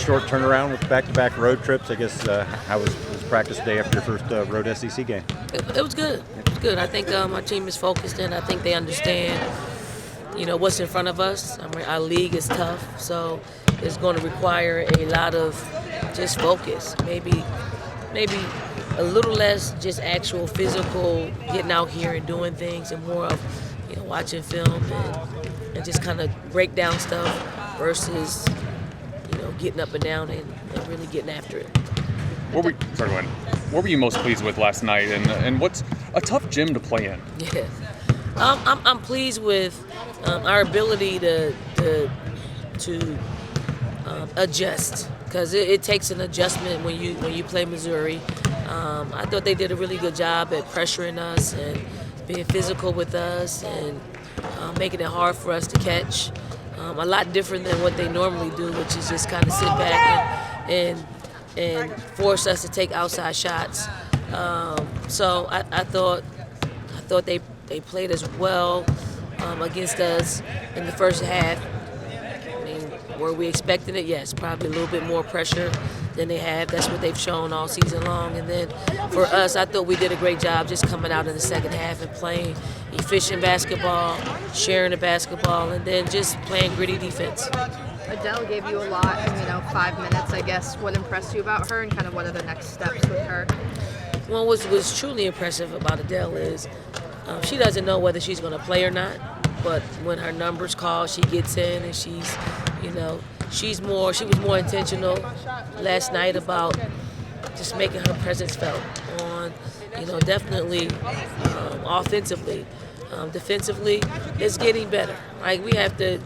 short turnaround with back-to-back road trips. I guess how was practice day after your first road SEC game? It was good. It was good. I think our team is focused, and I think they understand, what's in front of us. I mean, our league is tough, so it's going to require a lot of just focus. Maybe a little less just actual physical getting out here and doing things, and more of watching film and just kind of break down stuff versus getting up and down and really getting after it. What were you most pleased with last night, and what's a tough gym to play in? Yeah, I'm pleased with our ability to adjust, because it takes an adjustment when you play Missouri. I thought they did a really good job at pressuring us and being physical with us and making it hard for us to catch. A lot different than what they normally do, which is just kind of sit back and force us to take outside shots. So I thought they played as well against us in the first half. I mean, were we expecting it? Yes, probably a little bit more pressure than they have. That's what they've shown all season long. And then for us, I thought we did a great job just coming out in the second half and playing efficient basketball, sharing the basketball, and then just playing gritty defense. Adele gave you a lot in 5 minutes, I guess. What impressed you about her, and kind of what are the next steps with her? Well, what was truly impressive about Adele is she doesn't know whether she's going to play or not, but when her number's called, she gets in, and she was more intentional last night about just making her presence felt on, definitely offensively. Defensively, it's getting better. Like we have to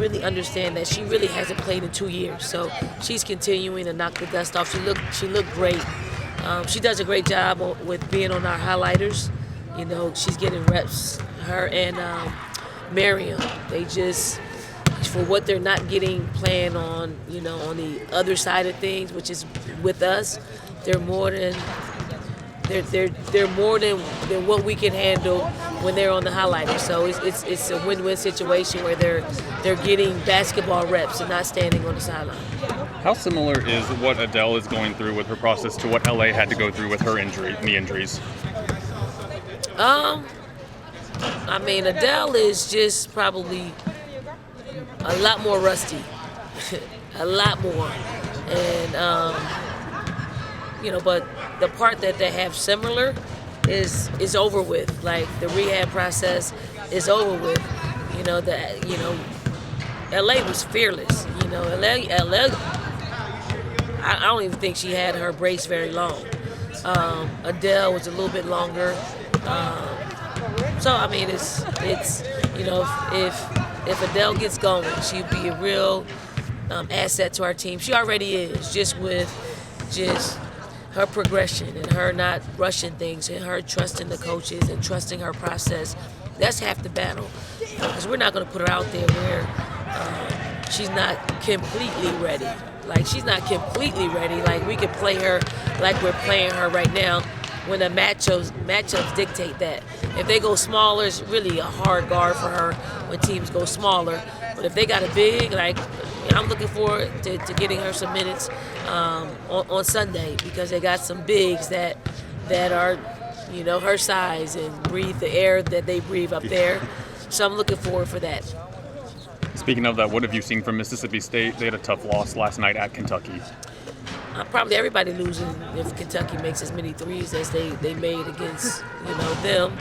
really understand that she really hasn't played in 2 years, so she's continuing to knock the dust off. She looked great. She does a great job with being on our highlighters. She's getting reps. Her and Miriam, they just, for what they're not getting playing on, on the other side of things, which is with us, they're more than what we can handle when they're on the highlighter. So it's a win-win situation where they're getting basketball reps and not standing on the sideline. How similar is what Adele is going through with her process to what LA had to go through with her knee injuries? I mean, Adele is just probably a lot more rusty, a lot more, and but the part that they have similar is over with. Like the rehab process is over with. LA was fearless. LA. I don't even think she had her brace very long. Adele was a little bit longer. So I mean, it's if Adele gets going, she'd be a real asset to our team. She already is, just with her progression and her not rushing things and her trusting the coaches and trusting her process. That's half the battle, because we're not going to put her out there where she's not completely ready. Like, she's not completely ready. Like, we could play her like we're playing her right now when the matchups dictate that. If they go smaller, it's really a hard guard for her when teams go smaller. But if they got a big, I'm looking forward to getting her some minutes on Sunday, because they got some bigs that are, her size and breathe the air that they breathe up there. So I'm looking forward for that. Speaking of that, what have you seen from Mississippi State? They had a tough loss last night at Kentucky. Probably everybody losing if Kentucky makes as many threes as they made against them.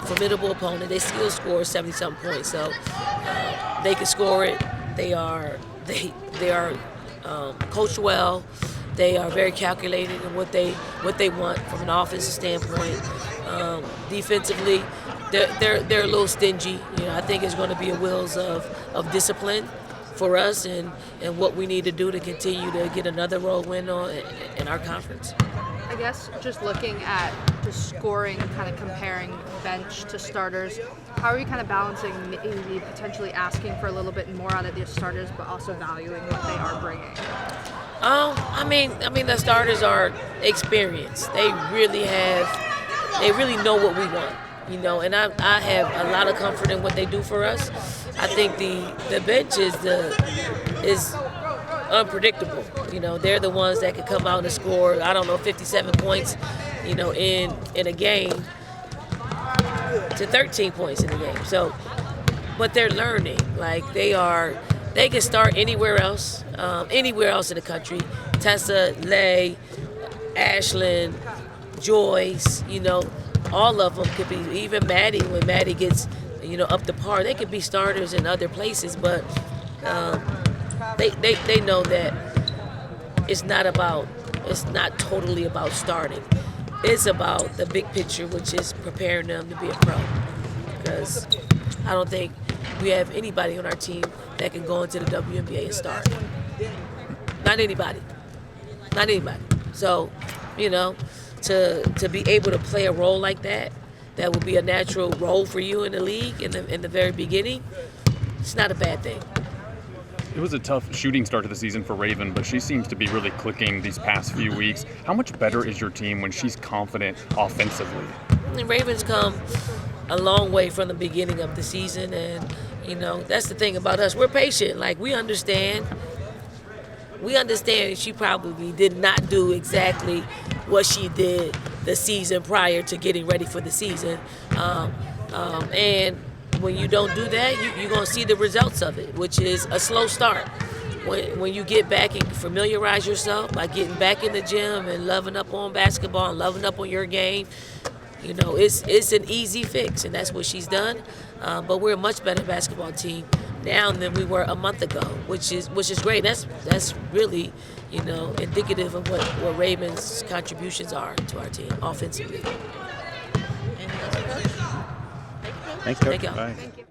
Formidable opponent. They still score 70-something points, so they can score it. They are coached well. They are very calculated in what they want from an offensive standpoint. Defensively, they're a little stingy. I think it's going to be a wheels of discipline for us and what we need to do to continue to get another road win in our conference. I guess just looking at the scoring, kind of comparing bench to starters, how are you kind of balancing maybe potentially asking for a little bit more out of the starters, but also valuing what they are bringing? I mean, the starters are experienced. They really know what we want. And I have a lot of comfort in what they do for us. I think the bench is unpredictable. You know, they're the ones that could come out and score, I don't know, 57 points, you know, in a game to 13 points in a game. So, but they're learning. Like they can start anywhere else in the country. Tessa, Lay, Ashlyn, Joyce, you know, all of them could be, even Maddie, when Maddie gets, you know, up to par, they could be starters in other places, but they know that it's not totally about starting. It's about the big picture, which is preparing them to be a pro. Because I don't think we have anybody on our team that can go into the WNBA and start. Not anybody. So, you know, to be able to play a role like that would be a natural role for you in the league in the very beginning, it's not a bad thing. It was a tough shooting start to the season for Raven, but she seems to be really clicking these past few weeks. How much better is your team when she's confident offensively? The Ravens come a long way from the beginning of the season, and, you know, that's the thing about us. We're patient. Like, we understand she probably did not do exactly what she did the season prior to getting ready for the season. And when you don't do that, you're going to see the results of it, which is a slow start. When you get back and familiarize yourself by getting back in the gym and loving up on basketball and loving up on your game, you know, it's an easy fix, and that's what she's done. But we're a much better basketball team now than we were a month ago, which is great. That's really, you know, indicative of what Raven's contributions are to our team offensively. Thanks, Coach. Thank y'all. Bye. Thank you.